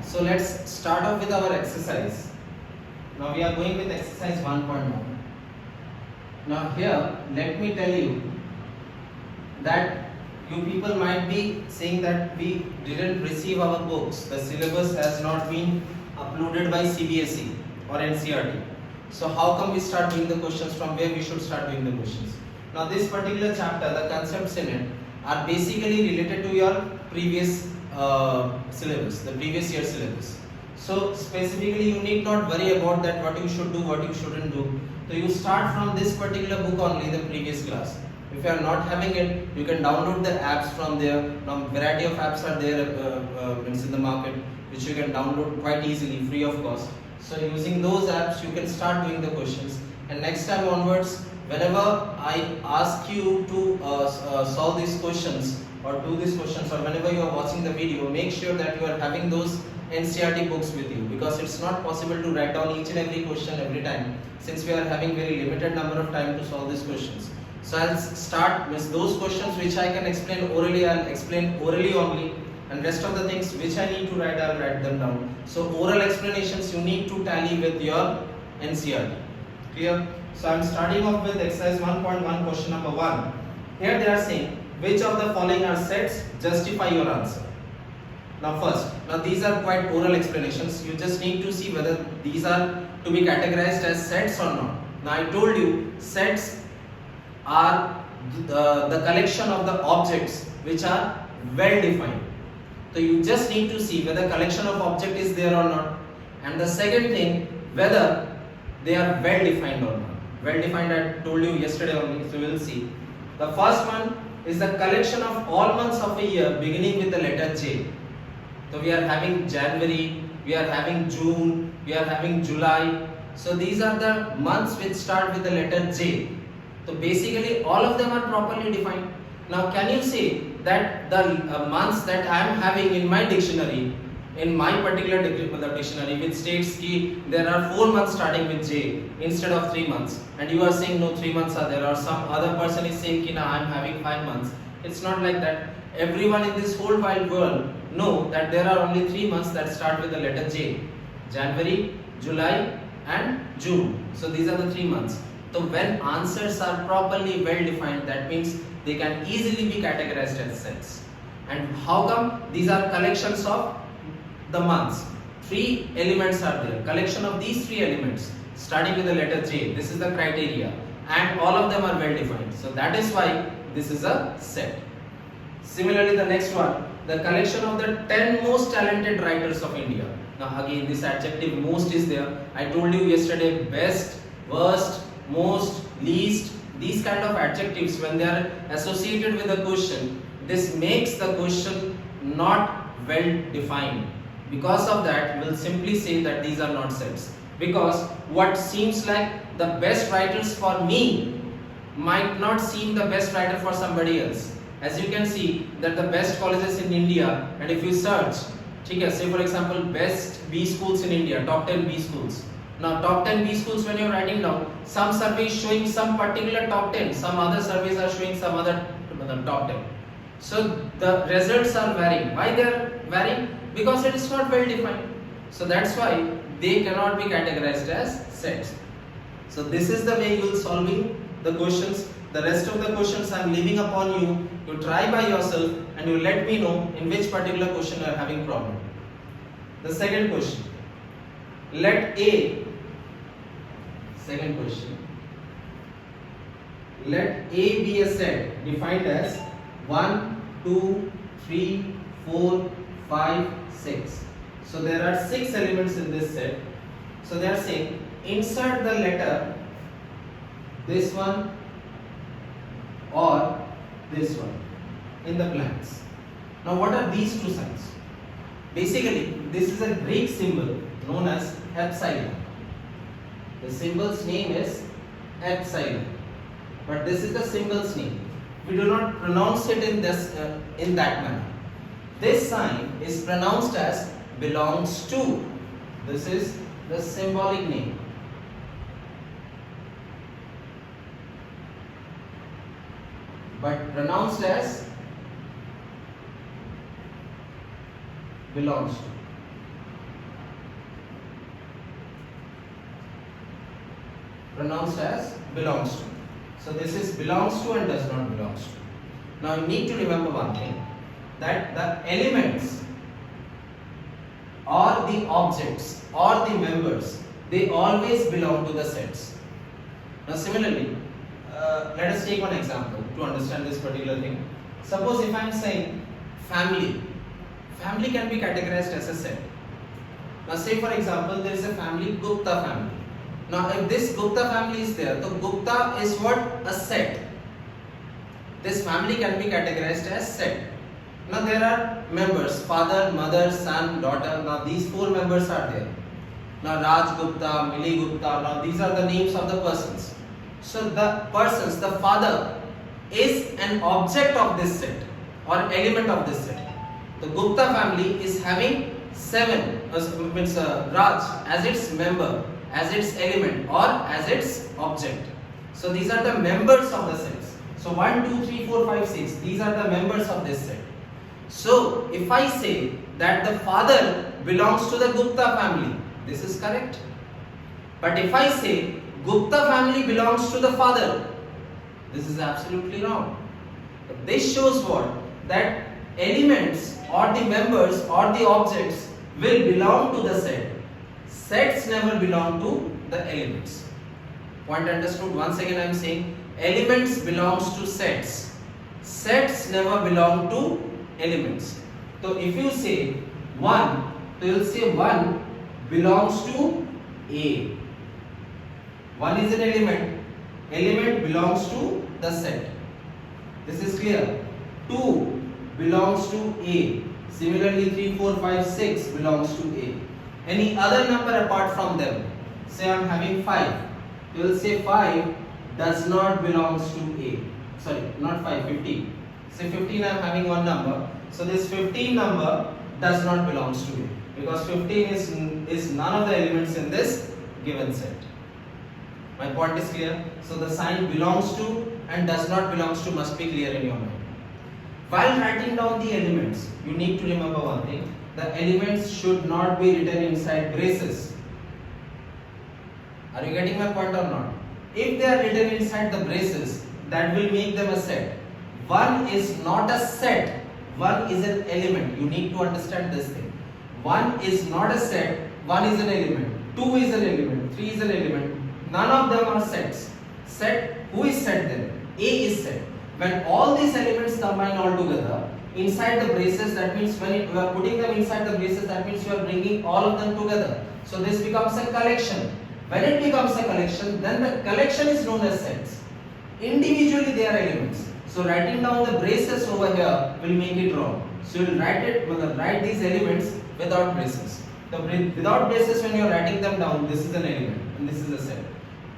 So let's start off with our exercise. Now we are going with exercise 1.1. Now here let me tell you that you people might be saying that we didn't receive our books. The syllabus has not been uploaded by CBSE or NCERT. So how come we start doing the questions? From where we should start doing the questions? Now this particular chapter, the concepts in it are basically related to your previous syllabus, the previous year syllabus. So specifically you need not worry about that what you should do, what you shouldn't do. So you start from this particular book only, the previous class. If you are not having it, you can download the apps from there. Now variety of apps are there in the market, which you can download quite easily, free of cost. So using those apps, you can start doing the questions. And next time onwards, whenever I ask you to solve these questions or do these questions, or whenever you are watching the video, make sure that you are having those NCERT books with you, because it's not possible to write down each and every question every time, since we are having very limited number of time to solve these questions. So I'll start with those questions which I can explain orally. I'll explain orally only, and rest of the things which I need to write, I'll write them down. So oral explanations you need to tally with your NCERT. Clear? So I'm starting off with exercise 1.1, question number 1. Here they are saying, which of the following are sets? Justify your answer. Now first, these are quite oral explanations. You just need to see whether these are to be categorized as sets or not. Now I told you sets are the collection of the objects which are well defined. So you just need to see whether collection of object is there or not. And the second thing, whether they are well defined or not. Well defined I told you yesterday only, so we will see. The first one is the collection of all months of a year beginning with the letter J. So we are having January, we are having June, we are having July. So these are the months which start with the letter J. So basically all of them are properly defined. Now can you say that the months that I am having in my dictionary, in my particular dictionary, which states that there are 4 months starting with J instead of 3 months, and you are saying no, 3 months are there, or some other person is saying that I am having 5 months. It's not like that. Everyone in this whole wide world know that there are only 3 months that start with the letter J: January, July and June. So these are the 3 months. So when answers are properly well defined, that means they can easily be categorized as sets. And how come? These are collections of the months. 3 elements are there. Collection of these 3 elements starting with the letter J. This is the criteria, and all of them are well defined. So that is why this is a set. Similarly, the next one, the collection of the 10 most talented writers of India. Now again, this adjective most is there. I told you yesterday, best, worst, most, least, these kind of adjectives, when they are associated with a question, this makes the question not well defined. Because of that, we'll simply say that these are not sets. Because what seems like the best writers for me might not seem the best writer for somebody else. As you can see that the best colleges in India, and if you search, say for example best B schools in India, top 10 B schools. Now top 10 B schools, when you're writing down, some survey is showing some particular top 10, some other surveys are showing some other top 10. So the results are varying. Why they are varying? Because it is not well defined. So that's why they cannot be categorized as sets. So this is the way you will solving the questions. The rest of the questions I am leaving upon you. You try by yourself and you let me know in which particular question you are having problem. The second question. Let A, second question. Let A be a set defined as 1, 2, 3, 4, 5, 6. So there are 6 elements in this set. So they are saying insert the letter this one or this one in the blanks. Now what are these 2 signs? Basically this is a Greek symbol known as epsilon. The symbol's name is epsilon, but this is the symbol's name. We do not pronounce it in that manner. This sign is pronounced as belongs to. This is the symbolic name. But pronounced as belongs to. pronounced as belongs to. So this is belongs to and does not belongs to. Now you need to remember one thing, that the elements or the objects or the members, they always belong to the sets. Now similarly, let us take one example to understand this particular thing. Suppose if I am saying family, family can be categorized as a set. Now say for example there is a family, Gupta family. Now if this Gupta family is there, so Gupta is what? A set. This family can be categorized as set. Now there are members, father, mother, son, daughter. Now these four members are there. Now Raj Gupta, Mili Gupta, now these are the names of the persons. So the persons, the father is an object of this set or element of this set. The Gupta family is having seven, Raj as its member, as its element or as its object. So these are the members of the sets. So 1, 2, 3, 4, 5, 6, these are the members of this set. So if I say that the father belongs to the Gupta family, this is correct. But if I say Gupta family belongs to the father, this is absolutely wrong. This shows what? That elements or the members or the objects will belong to the set. Sets never belong to the elements. Point understood? Once again I am saying elements belongs to sets. Sets never belong to elements. So if you say 1, so you will say 1 belongs to A. 1 is an element. Element belongs to the set. This is clear. 2 belongs to A. Similarly 3, 4, 5, 6 belongs to A. Any other number apart from them. Say I am having 5. You will say 5 does not belongs to A. Sorry, not 5, 15. Say 15 I am having one number. So this 15 number does not belongs to A. Because 15 is none of the elements in this given set. My point is clear. So the sign belongs to and does not belongs to must be clear in your mind. While writing down the elements, you need to remember one thing. The elements should not be written inside braces. Are you getting my point or not? If they are written inside the braces, that will make them a set. 1 is not a set. 1 is an element. You need to understand this thing. 1 is not a set. 1 is an element. 2 is an element. 3 is an element. None of them are sets. Set, who is set then? A is set. When all these elements combine all together, inside the braces, that means when you are putting them inside the braces, that means you are bringing all of them together. So this becomes a collection. When it becomes a collection, then the collection is known as sets. Individually they are elements. So writing down the braces over here will make it wrong. So you will write these elements without braces. Without braces, when you are writing them down, this is an element and this is a set.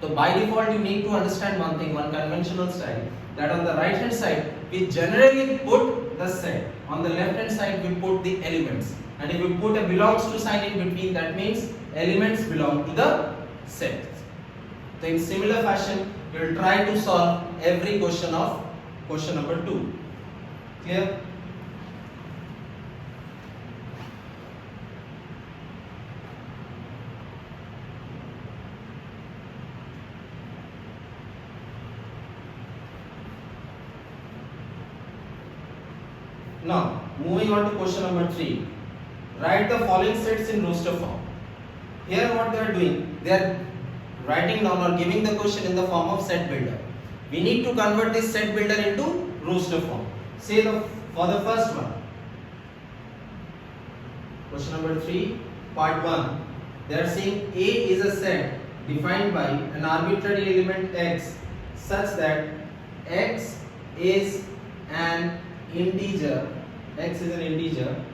So by default you need to understand one thing, one conventional style, that on the right hand side we generally put the set, on the left hand side we put the elements, and if we put a belongs to sign in between, that means elements belong to the set. So in similar fashion we will try to solve every question of question number 2. Clear? Now, moving on to question number 3. Write the following sets in roster form. Here what they are doing, they are writing down or giving the question in the form of set builder. We need to convert this set builder into roster form. Say for the first one, question number 3, part 1. They are saying A is a set defined by an arbitrary element x such that x is an integer, x is an integer,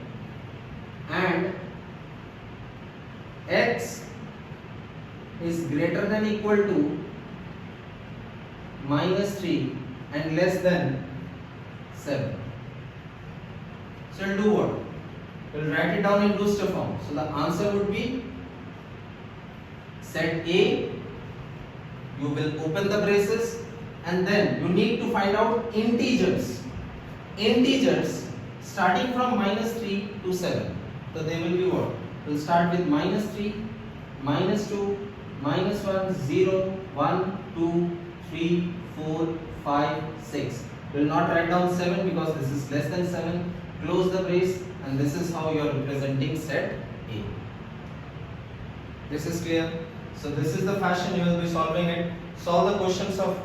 and x is greater than equal to -3 and less than 7. So we'll do what? We'll write it down in roster form. So the answer would be set A, you will open the braces, and then you need to find out integers. Integers starting from -3 to 7. So they will be what? We'll start with -3, -2, minus 1, 0, 1, 2, 3, 4, 5, 6. We will not write down 7 because this is less than 7. Close the brace, and this is how you are representing set A. This is clear? So this is the fashion you will be solving it. Solve the questions of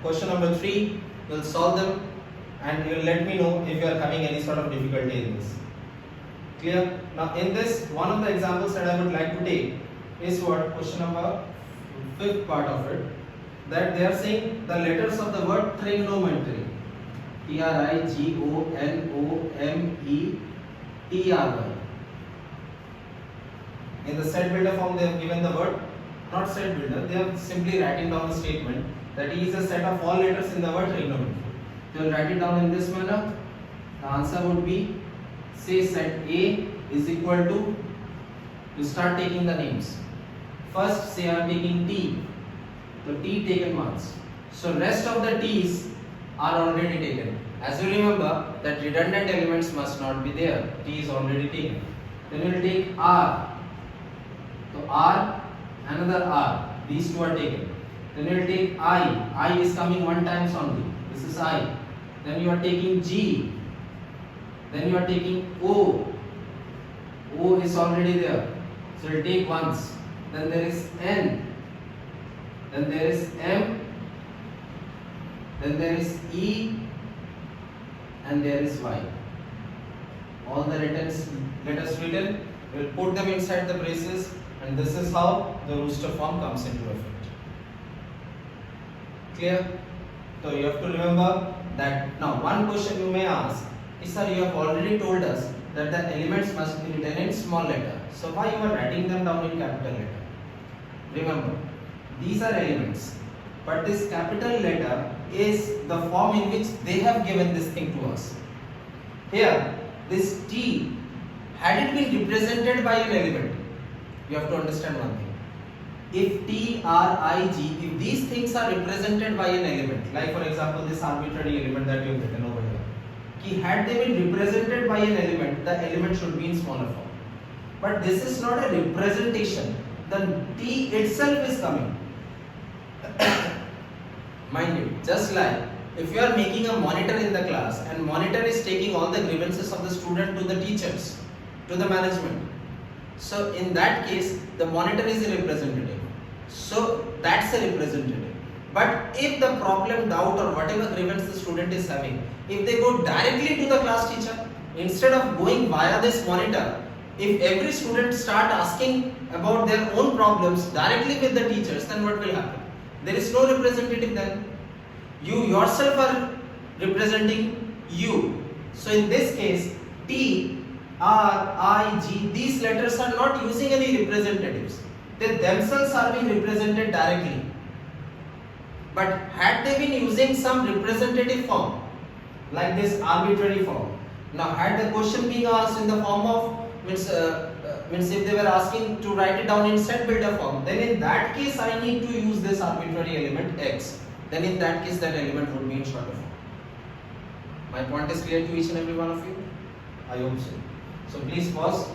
question number 3. You will solve them and you will let me know if you are having any sort of difficulty in this. Clear? Now in this, one of the examples that I would like to take is what? Question number 5th part of it. That they are saying the letters of the word trigonometry. Trigonometry. In the set builder form they have given the word, not set builder, they are simply writing down the statement that E is a set of all letters in the word trigonometry. They will write it down in this manner. The answer would be, say set A is equal to, you start taking the names. First say I am taking T, so T taken once. So rest of the T's are already taken. As you remember that redundant elements must not be there. T is already taken. Then we will take R. So R, another R. These two are taken. Then we will take I. I is coming one times only. This is I. Then you are taking G. Then you are taking O. O is already there. So we will take once. Then there is N. Then there is M. Then there is E. And there is Y. All the letters written, we will put them inside the braces, and this is how the rooster form comes into effect. Clear? So you have to remember that. Now one question you may ask is, sir, you have already told us that the elements must be written in small letter. So why you are writing them down in capital letter? Remember, these are elements, but this capital letter is the form in which they have given this thing to us. Here, this T, had it been represented by an element, you have to understand one thing. If T, R, I, G, if these things are represented by an element, like for example this arbitrary element that you have written over here, had they been represented by an element, the element should be in smaller form. But this is not a representation. The T itself is coming. Mind you, just like if you are making a monitor in the class and monitor is taking all the grievances of the student to the teachers, to the management. So in that case, the monitor is a representative. So that's a representative. But if the problem, doubt or whatever grievance the student is having, if they go directly to the class teacher, instead of going via this monitor, if every student start asking about their own problems directly with the teachers, then what will happen? There is no representative then. You yourself are representing you. So in this case, T, R, I, G, these letters are not using any representatives. They themselves are being represented directly. But had they been using some representative form, like this arbitrary form, now had the question being asked in the form of, means if they were asking to write it down in set builder form, then in that case I need to use this arbitrary element X. Then in that case that element would be in shorter form. My point is clear to each and every one of you? I hope so. So please pause.